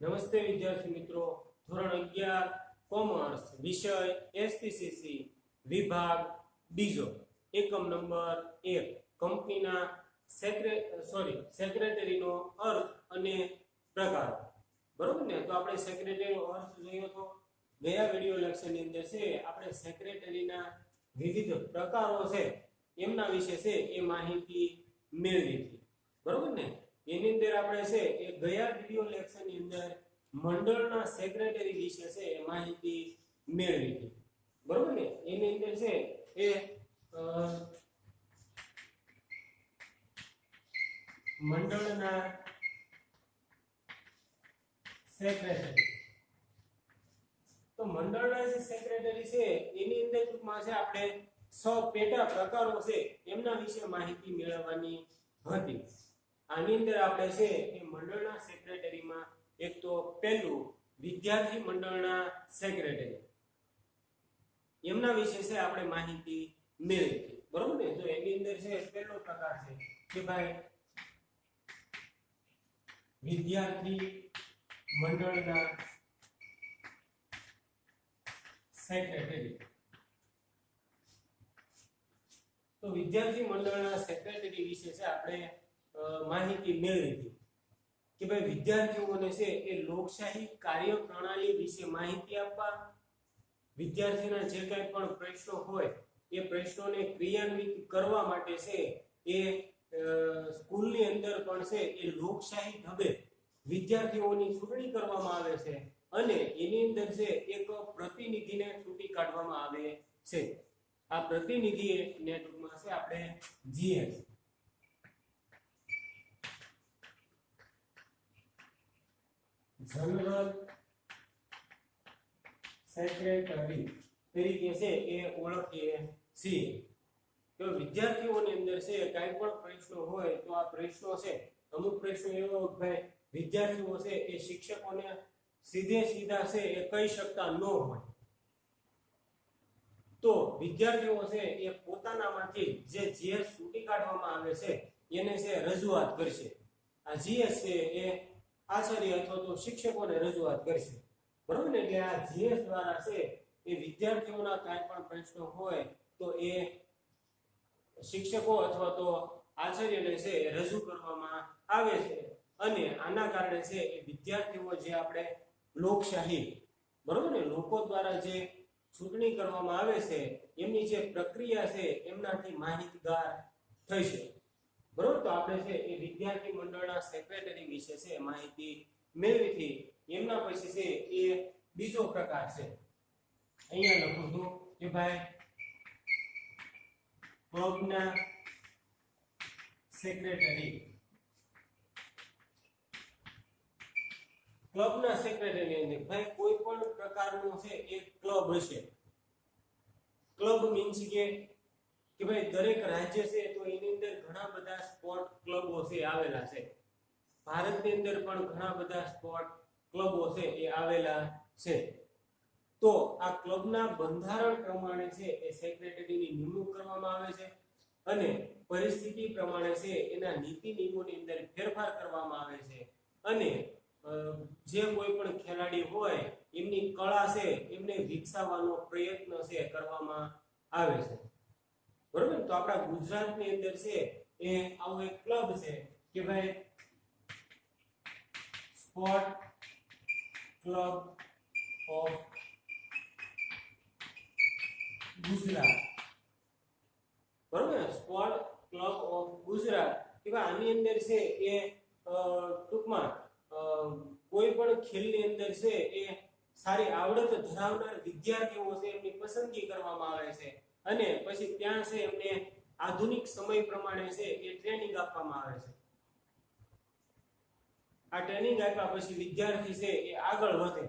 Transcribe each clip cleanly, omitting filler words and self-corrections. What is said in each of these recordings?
નમસ્તે વિદ્યાર્થી મિત્રો, ધોરણ 11 કોમર્સ, વિષય એસપીસીસી, વિભાગ બીજો, એકમ નંબર 1, કંપનીના સેક્રેટરીનો અર્થ અને પ્રકાર. બરોબર ને? તો આપણે સેક્રેટરીનો અર્થ જોયો તો ગયા વિડિયો લેક્ચરની અંદર છે આપણે સેક્રેટરીના વિવિધ પ્રકારો છે એમના વિશે છે એ માહિતી મેળવી હતી. બરોબર ને? એની અંદર આપણે છે એ ગયા વિડિયો લેક્ચરની અંદર મંડળના સેક્રેટરી વિશે છે એ માહિતી મેળવી હતી. બરોબર ને? એની અંદર છે એ મંડળના સેક્રેટરી, તો મંડળના જે સેક્રેટરી છે એની અંદર ટૂંકમાં છે આપણે 6 પેટા પ્રકારો છે એમના વિશે માહિતી મેળવવાની હતી. આની અંદર આપણે છે એ મંડળના સેક્રેટરીમાં એક તો પહેલું વિદ્યાર્થી મંડળના સેક્રેટરી, એમના વિશે છે આપણે માહિતી મેળવી. બરોબર ને? તો એની અંદર છે પહેલો પ્રકાર છે કે ભાઈ વિદ્યાર્થી મંડળના સેક્રેટરી. તો વિદ્યાર્થી મંડળના સેક્રેટરી વિશે છે આપણે માહિતી મેળવી હતી કે ભાઈ વિદ્યાર્થીઓને છે એ લોકશાહી કાર્યપ્રણાલી વિશે માહિતી આપવા, વિદ્યાર્થીના જે કંઈ પણ પ્રશ્નો હોય એ પ્રશ્નોને ક્રિયાન્વિત કરવા માટે છે એ સ્કૂલની અંદર પણ છે એ લોકશાહી ઢબે વિદ્યાર્થીઓની ચૂંટણી કરવામાં આવે છે અને એની અંદર છે એક પ્રતિનિધિને ચૂંટી કાઢવામાં આવે છે. આ પ્રતિનિધિને ટૂંકમાં છે આપણે જીએસ જનરલ સેક્રેટરી તરીકે છે એ ઓળખીએ છીએ. તો વિદ્યાર્થીઓની અંદર છે કાંઈ પણ પ્રશ્નો હોય તો આ પ્રશ્નો છે અમુક પ્રશ્નો એવો ભાઈ વિદ્યાર્થીઓ છે એ શિક્ષકોને સીધા છે એ કહી શકતા ન હોય તો વિદ્યાર્થીઓ છે એ પોતાનામાંથી જે જીએસ ચૂંટી કાઢવામાં આવે છે એને છે રજૂઆત કરશે. આ જીએસ છે એ આચાર્ય અથવા તો શિક્ષકોને રજૂઆત કરશે. બરોબર ને? એટલે આ જીએસ દ્વારા છે એ વિદ્યાર્થીઓના કાંઈ પણ પ્રશ્નો હોય તો એ શિક્ષકો અથવા તો આચાર્યને છે રજૂ કરવામાં આવે છે અને આના કારણે છે એ વિદ્યાર્થીઓ જે આપણે લોકશાહી, બરોબર ને, લોકો દ્વારા જે ચૂંટણી કરવામાં આવે છે એમની જે પ્રક્રિયા છે એમનાથી માહિતગાર થઈ છે. બરોબર? તો આપણે છે એ વિદ્યાર્થી મંડળના સેક્રેટરી વિશે છે માહિતી મેળવી. એમના પછી છે એ બીજો પ્રકાર છે, અહીંયા લખું છું કે ભાઈ ક્લબના સેક્રેટરી. ક્લબના સેક્રેટરી અંદર ભાઈ કોઈ પણ પ્રકારનું છે એક ક્લબ હશે. ક્લબ મીન્સ કે ભાઈ દરેક રાજ્ય છે તો એની અંદર ઘણા બધા સ્પોર્ટ ક્લબો છે આવેલા છે. ભારતની અંદર પણ ઘણા બધા સ્પોર્ટ ક્લબો છે એ આવેલા છે. તો આ ક્લબના બંધારણ પ્રમાણે છે એ સેક્રેટરીની નિમણૂક કરવામાં આવે છે અને પરિસ્થિતિ પ્રમાણે છે એના નીતિ નિયમોની અંદર ફેરફાર કરવામાં આવે છે અને જે કોઈ પણ ખેલાડી હોય એમની કળા છે એમને વિકસાવવાનો પ્રયત્ન છે કરવામાં આવે છે. બરોબર? તો આપણા ગુજરાતની અંદર છે એ આવો એક ક્લબ છે કે ભાઈ સ્પોર્ટ ક્લબ ઓફ ગુજરાત. બરોબર? સ્પોર્ટ ક્લબ ઓફ ગુજરાત કે ભાઈ આની અંદર છે એ ટૂંકમાં કોઈ પણ ખેલની અંદર છે એ સારી આવડત ધરાવનાર વિદ્યાર્થીઓ છે એમની પસંદગી કરવામાં આવે છે અને પછી ત્યાં છે એમને આધુનિક સમય પ્રમાણે છે એ ટ્રેનિંગ આપવામાં આવે છે. આ ટ્રેનિંગ આપ્યા પછી વિદ્યાર્થી છે એ આગળ વધે,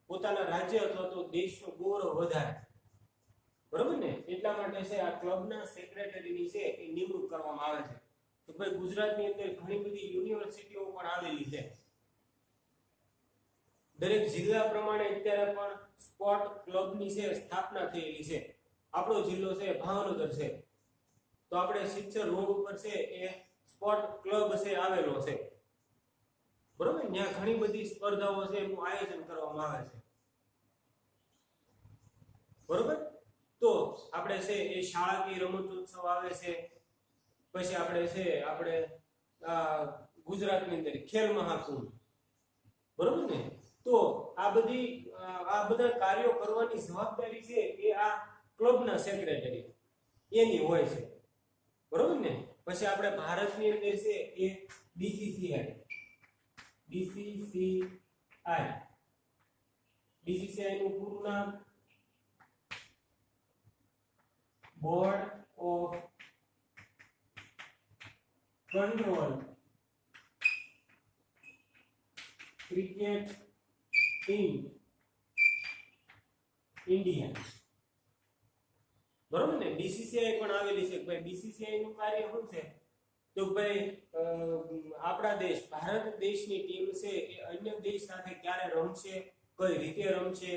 પોતાના રાજ્ય અથવા તો દેશનું ગૌરવ વધારે. બરોબર ને? એટલા માટે છે આ ક્લબના સેક્રેટરીની છે એ નિમણૂક કરવામાં આવે છે. તો ભાઈ ગુજરાતની અંદર ઘણી બધી યુનિવર્સિટીઓ પણ આવેલી છે. દરેક જિલ્લા પ્રમાણે અત્યારે પણ સ્પોર્ટ ક્લબની છે સ્થાપના થયેલી છે. આપણો જિલ્લો છે ભાવનગર છે તો આપણે સિત્સર રોડ ઉપર છે એ સ્પોર્ટ ક્લબ છે આવેલો છે. બરોબર, ત્યાં ઘણી બધી સ્પર્ધાઓ છે એનું આયોજન કરવામાં આવે છે, બરોબર. તો આપણે છે એ શાળાકીય રમતોત્સવ આવે છે, પછી આપણે ગુજરાતની અંદર ખેલ મહાકુંભ, બરોબર ને. તો આ બધા કાર્યો કરવાની જવાબદારી છે એ આ ક્લબના સેક્રેટરી એની હોય છે, બરોબર ને. પછી આપણે ભારતની અંદર છે એ બીસીસીઆઈ નું પૂરું નામ board of control cricket in India, બરોબર ને. બીસીસીઆઈ પણ આવેલી છે. ભાઈ બીસીસીઆઈ નું કાર્ય શું છે? તો ભાઈ આપણા દેશ ભારત દેશની ટીમ છે એ અન્ય દેશ સાથે ક્યારે રમશે, કઈ રીતે રમશે,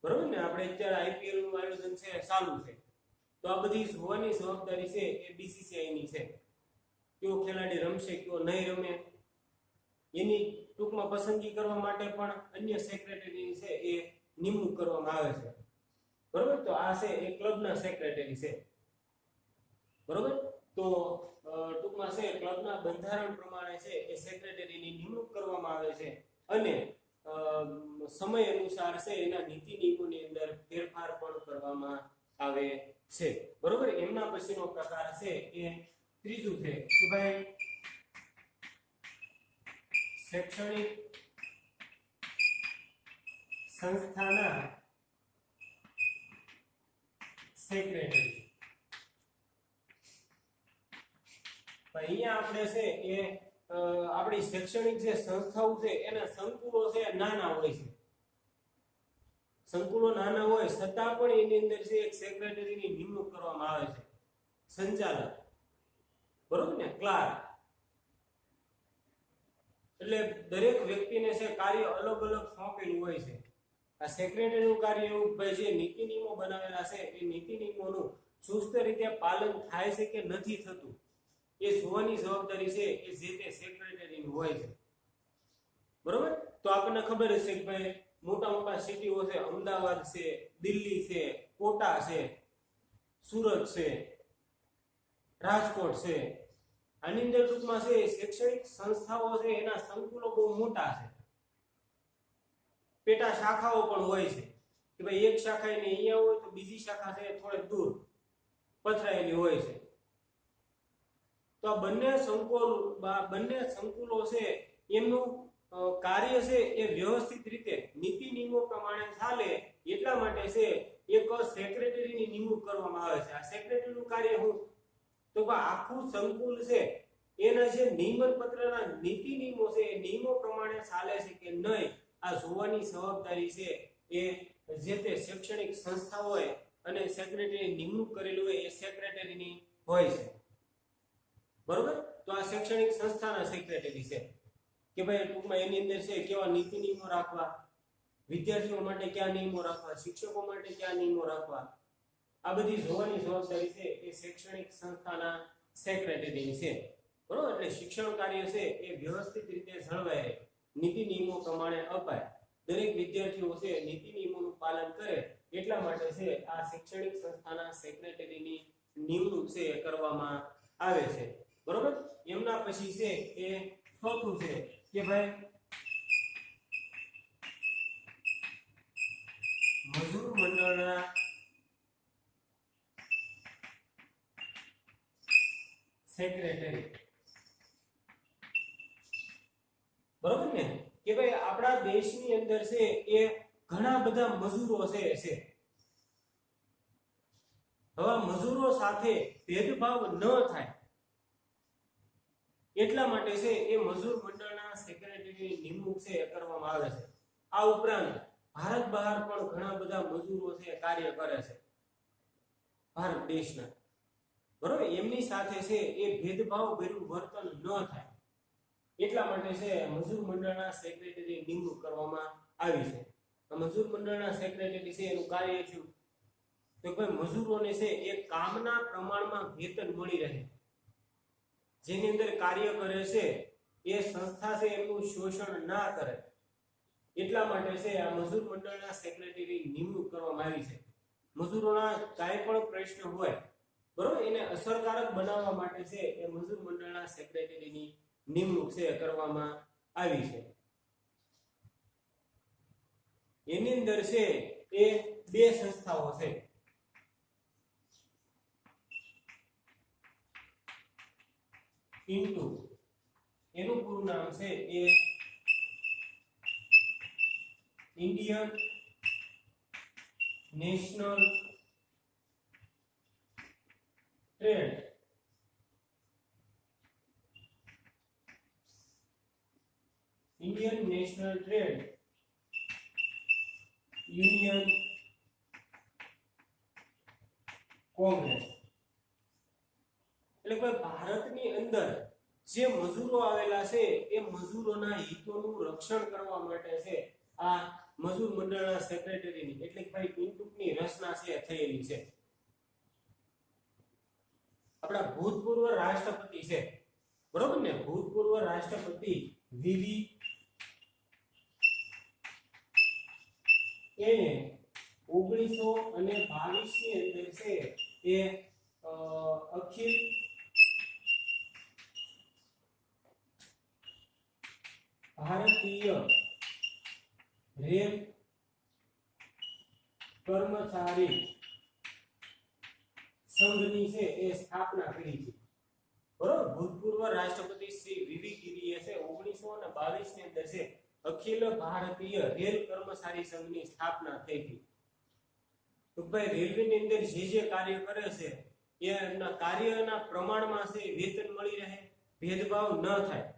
બરોબર ને. આપણે અત્યારે આઈપીએલ નું આયોજન છે ચાલુ છે, તો આ બધી જોવાની જવાબદારી છે એ બીસીસીઆઈ ની છે. કયો ખેલાડી રમશે, કયો નહીં રમે, એની ટૂંકમાં પસંદગી કરવા માટે પણ અન્ય સેક્રેટરી છે એ નિમણૂક કરવામાં આવે છે, બરોબર. તો આ છે એ ક્લબના સેક્રેટરી છે, બરોબર. તો ટૂંકમાં છે ક્લબના બંધારણ પ્રમાણે છે એ સેક્રેટરીની નિમણૂક કરવામાં આવે છે અને સમય અનુસાર છે એના નીતિ નિયમોની અંદર ફેરફાર પણ કરવામાં આવે છે, બરોબર. એમના પછીનો પ્રકાર છે એ ત્રીજું છે કે ભાઈ શૈક્ષણિક સંસ્થાના સેક્રેટરી. અહીંયા આપણે છે એ આપણી શૈક્ષણિક જે સંસ્થાઓ છે એના સંકુલો છે નાના હોય છે, સંકુલો નાના હોય છતાં પણ એની અંદર છે એક સેક્રેટરીની નિમણૂક કરવામાં આવે છે, સંચાલક, બરોબર ને, ક્લાર્ક. એટલે દરેક વ્યક્તિને છે કાર્ય અલગ અલગ સોંપેલું હોય છે. આ સેક્રેટરીનું કાર્ય એવું ભાઈ જે નીતિ નિયમો બનાવેલા છે એ નીતિ નિયમોનું ચુસ્ત રીતે પાલન થાય છે કે નથી થતું એ જોવાની જવાબદારી છે એ જે તે સેક્રેટરીની હોય છે, બરોબર. તો આપણને ખબર હશે કે ભાઈ મોટા મોટા સિટીઓ છે, અમદાવાદ છે, દિલ્હી છે, કોટા છે, સુરત છે, રાજકોટ છે, આની અંદર ટૂંકમાં છે શૈક્ષણિક સંસ્થાઓ છે એના સંકુલો બહુ મોટા છે, પેટા શાખાઓ પણ હોય છે કે ભાઈ એક શાખા એની અહીંયા હોય તો બીજી શાખા છે થોડે દૂર પથરાયેલી હોય છે. તો આ બંને સંકુલો છે એમનું કાર્ય છે એ વ્યવસ્થિત રીતે નીતિ નિયમો પ્રમાણે ચાલે એટલા માટે છે એક સેક્રેટરીની નિમણૂક કરવામાં આવે છે. આ સેક્રેટરીનું કાર્ય શું? તો આખું સંકુલ છે એના જે નિયમન પત્રના નીતિ નિયમો છે એ નિયમો પ્રમાણે ચાલે છે કે નહીં આ જોવાની જવાબદારી છે એ જે તે શૈક્ષણિક સંસ્થા હોય અને સેક્રેટરી નિમણૂક કરેલી હોય એ સેક્રેટરીની હોય છે, બરોબર. તો આ શૈક્ષણિક સંસ્થાના સેક્રેટરી છે કે ભાઈ ટૂંકમાં એની અંદર છે કેવા નીતિ નિયમો રાખવા, વિદ્યાર્થીઓ માટે કયા નિયમો રાખવા, શિક્ષકો માટે કયા નિયમો રાખવા, આ બધી જોવાની જવાબદારી છે એ શૈક્ષણિક સંસ્થાના સેક્રેટરીની છે, બરોબર. એટલે શિક્ષણ કાર્ય છે એ વ્યવસ્થિત રીતે જળવાય રહે, નીતિ નિયમો પ્રમાણે અપાય, દરેક વિદ્યાર્થીઓ છે નીતિ નિયમોનું પાલન કરે એટલા માટે છે આ શૈક્ષણિક સંસ્થાના સેક્રેટરીની નિમણૂક છે એ કરવામાં આવે છે, બરોબર. એમના પછી છે એ ચોથું છે કે ભાઈ મજૂર મંડળના સેક્રેટરી, બરોબર ને. કે ભાઈ આપણા દેશની અંદર છે એ ઘણા બધા મજૂરો છે. હવે મજૂરો સાથે ભેદભાવ ન થાય એટલા માટે છે એ મજૂર મંડળના સેક્રેટરીની નિમણૂક છે કરવામાં આવે છે. આ ઉપરાંત ભારત બહાર પણ ઘણા બધા મજૂરો છે કાર્ય કરે છે ભારત દેશના, બરોબર. એમની સાથે છે એ ભેદભાવ ભર્યું વર્તન ન થાય એટલા માટે છે મજૂર મંડળના સેક્રેટરી નિમણૂક કરવામાં આવી છે. આ મજૂર મંડળના સેક્રેટરી છે એનું કાર્ય શું? તો ભાઈ મજૂરોને છે એ કામના પ્રમાણમાં વેતન મળી રહે, જેની અંદર કાર્ય કરે છે એ સંસ્થા છે એનું શોષણ ના કરે એટલા માટે છે આ મજૂર મંડળના સેક્રેટરી નિમણૂક કરવામાં આવી છે. મજૂરોના કાંઈ પણ પ્રશ્ન હોય બરોબર એને અસરકારક બનાવવા માટે છે એ મજૂર મંડળના સેક્રેટરીની નિમણૂક છે કરવામાં આવી છે. એની અંદર છે એ બે સંસ્થાઓ છે. ઇન્ટુ એનું પૂરું નામ છે એ Indian National Trade Indian National Trade Union Congress. એટલે કે ભારતની અંદર જે મજૂરો આવેલા છે એ મજૂરોના હિતોનું રક્ષણ કરવા માટે છે આ મજૂર મંડળના સેક્રેટરીની એટલે કે ભાઈ ટૂંકની રચના છે થયેલી છે. આપણા ભૂતપૂર્વ રાષ્ટ્રપતિ છે બરોબર ને, ભૂતપૂર્વ રાષ્ટ્રપતિ વીવી એને 1922 ની અંદર છે એ અખિલ ભારતીય રેલ કર્મચારી સંઘની છે એ સ્થાપના કરી હતી બરોબર. ભૂતપૂર્વ રાષ્ટ્રપતિ શ્રી વીવી ગિરીએ છે 1922 ની અંદર છે અખિલ ભારતીય રેલ કર્મચારી સંઘની સ્થાપના થઈ હતી. તો ભાઈ રેલવેની અંદર જે કાર્ય કરે છે એના કાર્યના પ્રમાણમાં છે વેતન મળી રહે, ભેદભાવ ન થાય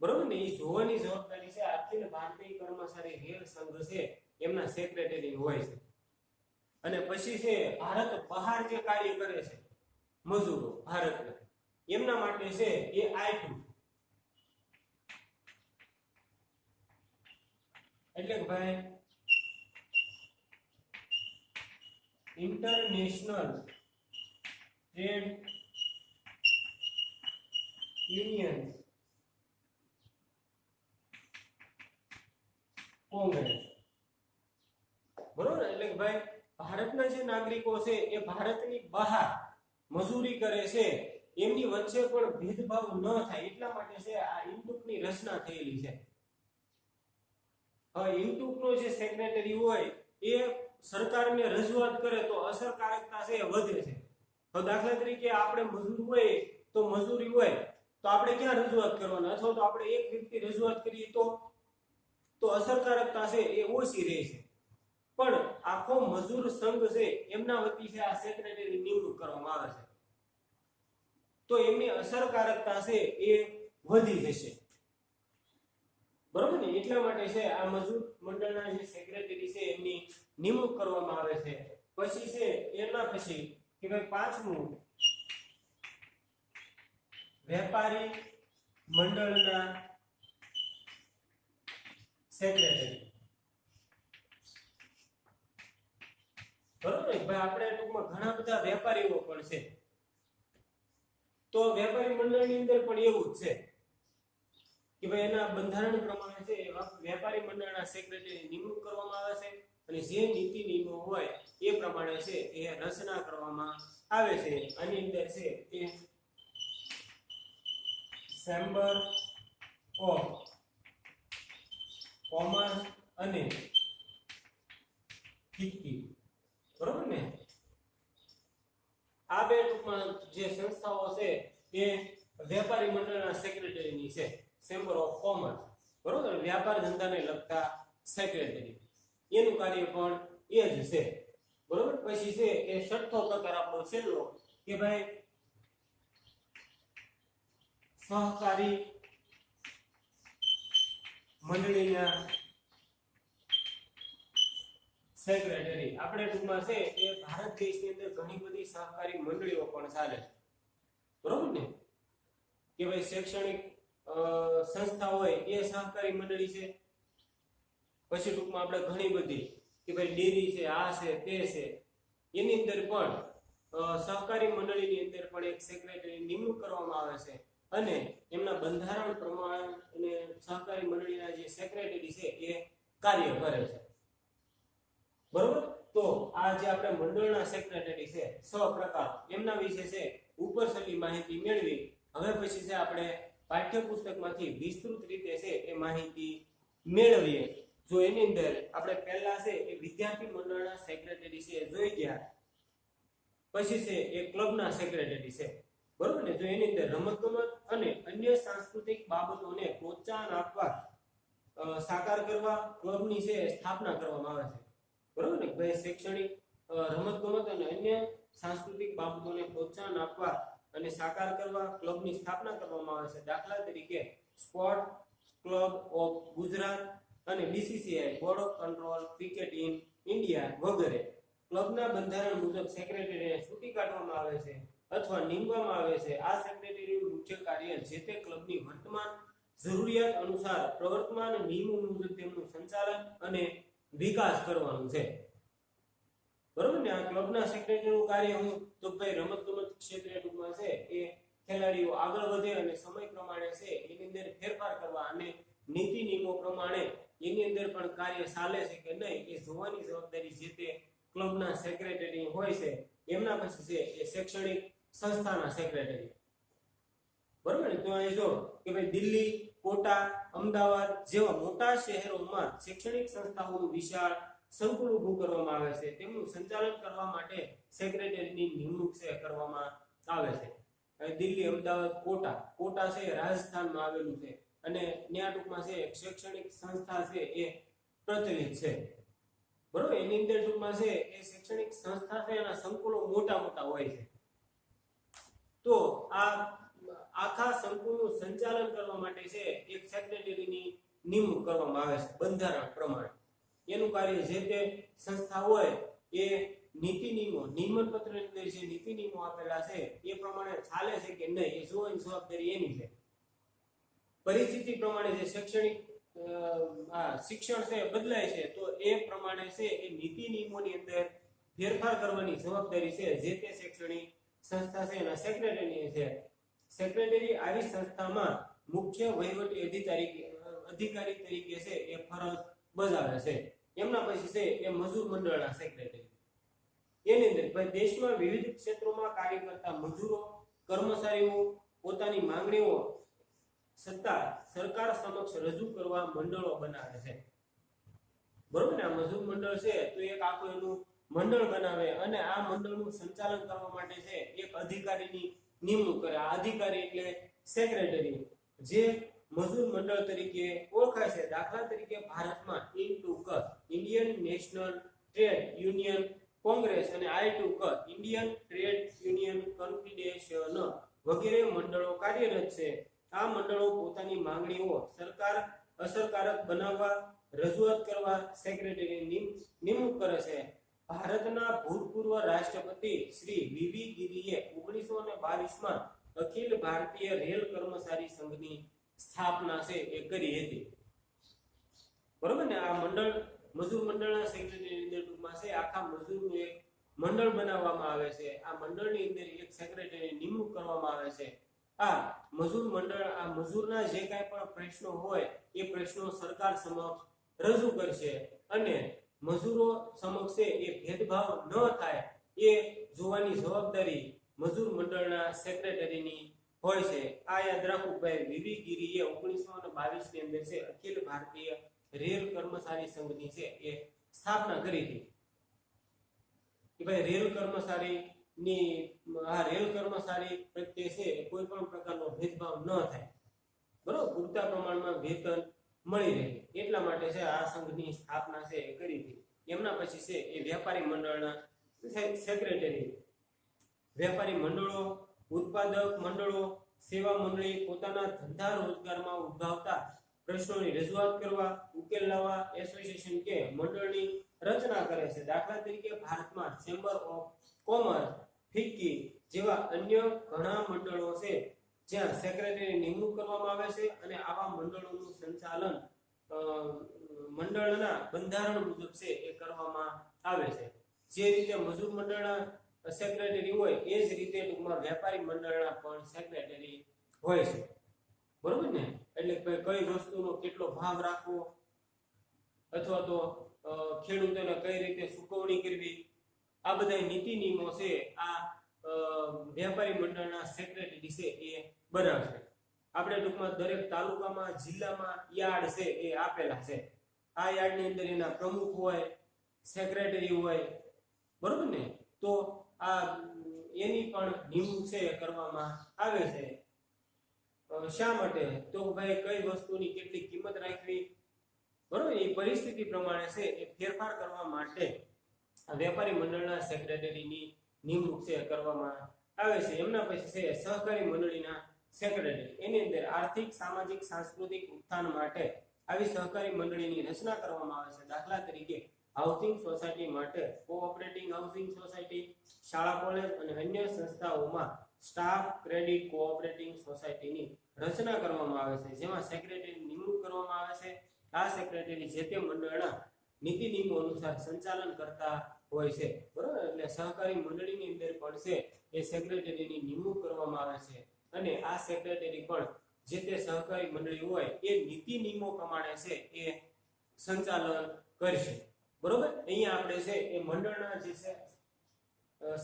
બરોબર ને, એ જોવાની જવાબદારી છે અખિલ ભારતીય કર્મચારી રેલ સંઘ છે એમના સેક્રેટરી હોય છે. અને પછી છે ભારત બહાર જે કાર્ય કરે છે મજૂરો ભારતના એમના માટે છે એ I2 એટલે કે ભાઈ ઇન્ટરનેશનલ ટ્રેડ યુનિયન કોંગ્રેસ બરોબર. એટલે કે ભાઈ ભારતના જે નાગરિકો છે એ ભારતની બહાર મજૂરી કરે છે એમની વચ્ચે પણ ભેદભાવ ન થાય એટલા માટે છે આ ઇન્ટુકની રચના થયેલી છે. હવે ઇન્ટુકનો જે સેક્રેટરી હોય એ સરકારને રજૂઆત કરે તો અસરકારકતા છે વધે છે. તો દાખલા તરીકે આપણે મજૂર હોય તો મજૂરી હોય તો આપણે ક્યાં રજૂઆત કરવાના, અથવા તો આપણે એક વ્યક્તિ રજૂઆત કરીએ તો અસરકારકતા છે એ ઓછી રહે છે. પણ આખો મજૂર સંઘ છે એમના વતી છે આ સેક્રેટરી નિમણૂક કરવામાં આવે છે તો એમની અસરકારકતા છે એ વધી જશે બરોબર ને. એટલા માટે છે આ મજૂર મંડળના જે સેક્રેટરી છે એમની નિમણૂક કરવામાં આવે છે. પછી છે એના પછી કે ભાઈ પાંચમું વેપારી મંડળના સેક્રેટરી બરોબર. ભાઈ આપણે ટૂંકમાં ઘણા બધા વેપારીઓ પણ છે તો વેપારી મંડળની અંદર પણ એવું જ છે કે ભાઈ એના બંધારણ પ્રમાણે છે વેપારી મંડળના સેક્રેટરી નિમણૂક કરવામાં આવે છે અને જે નીતિ નિયમો હોય એ પ્રમાણે છે એ રચના કરવામાં આવે છે. આની અંદર છે એ ચેમ્બર ઓફ કોમર્સ અને ફિક્કી બરોબર ને. આ બે ટૂંકમાં જે સંસ્થાઓ છે એ વેપારી મંડળના સેક્રેટરીની છે. ચેમ્બર ઓફ કોમર્સ બરોબર, વ્યાપાર ધંધાને લગતા સેક્રેટરી એનું કાર્ય પણ એ જ છે બરોબર. પછી છે એ છઠ્ઠો પ્રકાર આપણો છેલ્લો કે ભાઈ સહકારી મંડળીના સેક્રેટરી. આપણે ટૂંકમાં છે એ ભારત દેશની અંદર ઘણી બધી સહકારી મંડળીઓ પણ ચાલે છે બરોબર ને, કે ભાઈ શૈક્ષણિક સંસ્થા હોય એ સહકારી મંડળી છે. પછી ટૂંકમાં આપણે ઘણી બધી કે ભાઈ ડેરી છે, આ છે તે છે, એની અંદર પણ સહકારી મંડળીની અંદર પણ એક સેક્રેટરી નિમણૂક કરવામાં આવે છે અને એમના બંધારણ પ્રમાણે અને સહકારી મંડળીના જે સેક્રેટરી છે એ કાર્ય કરે છે. બરોબર. તો આ જે આપણે મંડળના સેક્રેટરી છે પ્રકાર એમના વિશે છે ઉપરછલ્લી માહિતી મેળવી. હવે પછી છે આપણે પાઠ્યપુસ્તકમાંથી વિસ્તૃત રીતે છે એ માહિતી મેળવીએ. જો એની અંદર આપણે પહેલા છે એ વિદ્યાર્થી મંડળના સેક્રેટરી છે જોઈ ગયા, પછી છે એ ક્લબના સેક્રેટરી છે. બરોબર ને. જો એની અંદર રમતગમત અને અન્ય સાંસ્કૃતિક બાબતોને પ્રોત્સાહન આપવા સાકાર કરવા ક્લબની છે સ્થાપના કરવામાં આવે છે. બરોબર ને ભાઈ. શૈક્ષણિક, રમતગમત અને અન્ય સાંસ્કૃતિક બાબતોને પ્રોત્સાહન આપવા અને સાકાર કરવા ક્લબની સ્થાપના કરવામાં આવે છે. દાખલા તરીકે સ્પોર્ટ ક્લબ ઓફ ગુજરાત અને BCCI board of control cricket in India વગેરે. ક્લબના બંધારણ મુજબ સેક્રેટરીને છૂટી કાઢવામાં આવે છે અથવા નિમવામાં આવે છે. આ સેક્રેટરીનું મુખ્ય કાર્ય જે તે ક્લબની વર્તમાન જરૂરિયાત અનુસાર પ્રવર્તમાન નિયમો મુજબ તેમનું સંચાલન અને વિકાસ કરવાનું છે. બરોબર ને. આ ક્લબના સેક્રેટરીનું કાર્ય હું તો ભાઈ રમતગમત ક્ષેત્રે ટૂંકમાં છે એ ખેલાડીઓ આગળ વધે અને સમય પ્રમાણે છે એની અંદર ફેરફાર કરવા અને નીતિ નિયમો પ્રમાણે એની અંદર પણ કાર્ય ચાલે છે કે નહીં એ જોવાની જવાબદારી જે તે ક્લબના સેક્રેટરી હોય છે. એમના પછી છે એ શૈક્ષણિક સંસ્થાના સેક્રેટરી. બરોબર ને. તો અહીં જો કે ભાઈ દિલ્હી, કોટા, અમદાવાદ જેવા મોટા શહેરોમાં શૈક્ષણિક સંસ્થાઓનું વિશાળ સંકુલ ઊભું કરવામાં આવે છે. તેમનું સંચાલન કરવા માટે સેક્રેટરીની નિમણૂક છે કરવામાં આવે છે. દિલ્હી, અમદાવાદ, કોટા છે રાજસ્થાનમાં આવેલું છે અને ત્યાં ટૂંકમાં છે શૈક્ષણિક સંસ્થા છે એ પ્રચલિત છે. બરોબર. એની અંદર ટૂંકમાં છે એ શૈક્ષણિક સંસ્થા છે એના સંકુલો મોટા હોય છે. તો આ આખા સંકુલનું સંચાલન કરવા માટે છે એક સેક્રેટરીની નિમણૂક કરવામાં આવે છે બંધારણ પ્રમાણે. એનું કાર્ય જે તે સંસ્થા હોય એ નીતિ નિયમો, નિયમન પત્રની અંદર જે નીતિ નિયમો આપેલા છે એ પ્રમાણે ચાલે છે કે નહીં એ જોવાની જવાબદારી એની છે. પરિસ્થિતિ પ્રમાણે જે શૈક્ષણિક શિક્ષણ છે બદલાય છે તો એ પ્રમાણે છે એ નીતિ નિયમોની અંદર ફેરફાર કરવાની જવાબદારી છે જે તે શૈક્ષણિક સંસ્થા છે એના સેક્રેટરીની છે. સેક્રેટરી આવી સંસ્થામાં મુખ્ય વહીવટી અધિકારી તરીકે છે એ ફરજ બજાવે છે. એમના પછી છે એ મજૂર મંડળના સેક્રેટરી. એની અંદર દેશમાં વિવિધ ક્ષેત્રોમાં કાર્ય કરતા મજૂરો, કર્મચારીઓ પોતાની માંગણીઓ સત્તા સરકાર સમક્ષ રજૂ કરવા મંડળો બનાવે છે. બરોબર ને. આ મજૂર મંડળ છે તો એક આખું એનું મંડળ બનાવે અને આ મંડળનું સંચાલન કરવા માટે છે એક અધિકારીની નિમણૂક કરે. આ અધિકારી એટલે સેક્રેટરી જે મજૂર મંડળ તરીકે ઓળખાય છે. દાખલા તરીકે ભારતમાં Indian National Trade Union Congress અને ઇન્ડિયન ટ્રેડ યુનિયન કોન્ફેડરેશન વગેરે મંડળો કાર્યરત છે. આ મંડળો પોતાની માંગણીઓ અસરકારક બનાવવા રજૂઆત કરવા સેક્રેટરીની નિમણૂક કરે છે. ભારતના ભૂતપૂર્વ રાષ્ટ્રપતિ શ્રી વીવી ગિરીએ 1922માં અખિલ ભારતીય રેલ કર્મચારી સંઘની સ્થાપના છે એ કરી હતી. બરોબર ને. આ મંડળ મજૂર મંડળના સેક્રેટરી અંદર ટૂંકમાં છે આખા મજૂરનું એક મંડળ બનાવવામાં આવે છે. આ મંડળની અંદર એક સેક્રેટરી નિમણૂક કરવામાં આવે છે. આ મજૂર મંડળ આ મજૂરના જે કાંઈ પણ પ્રશ્નો હોય એ પ્રશ્નો સરકાર સમક્ષ રજૂ કરશે અને મજૂરો સમક્ષ એ ભેદભાવ ન થાય એ જોવાની જવાબદારી મજૂર મંડળના સેક્રેટરીની હોય છે. આ યાદ રાખવું ભાઈ. વીવી ગિરીએ 1922 ની અંદર છે અખિલ ભારતીય રેલ કર્મચારી સંઘની છે એ સ્થાપના કરી હતી. કે ભાઈ રેલ કર્મચારી પ્રત્યે છે કોઈ પણ પ્રકારનો ભેદભાવ ન થાય. બરોબર. પૂરતા પ્રમાણમાં વેતન મળી રહે એટલા માટે છે આ સંઘની સ્થાપના છે એ કરી હતી. એમના પછી છે એ વેપારી મંડળના સેક્રેટરી. વેપારી મંડળો, ઉત્પાદક મંડળો, સેવા મંડળી પોતાના ધંધા રોજગારમાં ઉદ્ભવતા પ્રશ્નોની રજૂઆત કરવા, ઉકેલ લાવવા એસોસિએશન કે મંડળની રચના કરે છે. દાખલા તરીકે ભારતમાં ચેમ્બર ઓફ કોમર્સ, ફિક્કી જેવા અન્ય ઘણા મંડળો છે જ્યાં સેક્રેટરી નિમણૂક કરવામાં આવે છે અને આવા મંડળોનું સંચાલન મંડળના બંધારણ મુજબ છે એ કરવામાં આવે છે. જે રીતે મજૂર મંડળના સેક્રેટરી હોય એ જ રીતે ટૂંકમાં વેપારી મંડળના પણ સેક્રેટરી હોય છે, બરોબર ને? એટલે કઈ વસ્તુનો કેટલો ભાવ રાખવો, અથવા તો ખેડૂતોને કઈ રીતે ચૂકવણી કરવી, આ બધા નીતિ નિયમો છે આ વેપારી મંડળના સેક્રેટરી છે એ બનાવશે. આપણે ટૂંકમાં દરેક તાલુકામાં, જિલ્લામાં યાર્ડ છે એ આપેલા છે. આ યાર્ડની અંદર એના પ્રમુખ હોય, સેક્રેટરી હોય, બરોબર ને? તો આ એની પણ નિમણૂક છે કરવામાં આવે છે. શા માટે? તો ભાઈ કઈ વસ્તુની કેટલી કિંમત રાખવી, બરોબર, એ પરિસ્થિતિ પ્રમાણે છે એ ફેરફાર કરવા માટે વેપારી મંડળના સેક્રેટરીની નિમણૂક છે કરવામાં આવે છે. એમના પછી છે સહકારી મંડળીના સેક્રેટરી. એની અંદર આર્થિક, સામાજિક, સાંસ્કૃતિક ઉત્થાન માટે આવી સહકારી મંડળીની રચના કરવામાં આવે છે. દાખલા તરીકે હાઉસિંગ સોસાયટી માટે કોઓપરેટિવ હાઉસિંગ સોસાયટી, શાળા, કોલેજ અને અન્ય સંસ્થાઓમાં સ્ટાફ ક્રેડિટ કોઓપરેટિવ સોસાયટીની રચના કરવામાં આવે છે, જેમાં સેક્રેટરીની નિમણૂક કરવામાં આવે છે. આ સેક્રેટરી જે તે મંડળના નીતિ નિયમો અનુસાર સંચાલન કરતા હોય છે, બરોબર? એટલે સહકારી મંડળીની અંદર પણ છે એ સેક્રેટરીની નિમણૂક કરવામાં આવે છે, અને આ સેક્રેટરી પણ જે તે સહકારી મંડળી હોય એ નીતિ નિયમો પ્રમાણે છે એ સંચાલન કરશે, બરોબર? અહીંયા આપણે છે એ મંડળના જે છે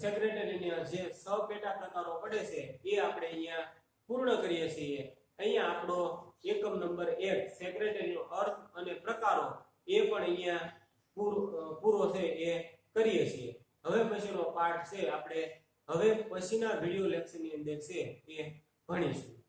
સેક્રેટરીના જે સહપેટા પ્રકારો પડે છે એ આપણે અહીંયા પૂર્ણ કરીએ છીએ. અહીંયા આપણો એકમ નંબર 1 સેક્રેટરીનો અર્થ અને પ્રકારો એ પણ અહીંયા પૂરો છે એ કરીએ છીએ. હવે પછીનો પાઠ છે આપણે હવે પછીના વિડિયો લેક્ચરની અંદર છે એ ભણીશું.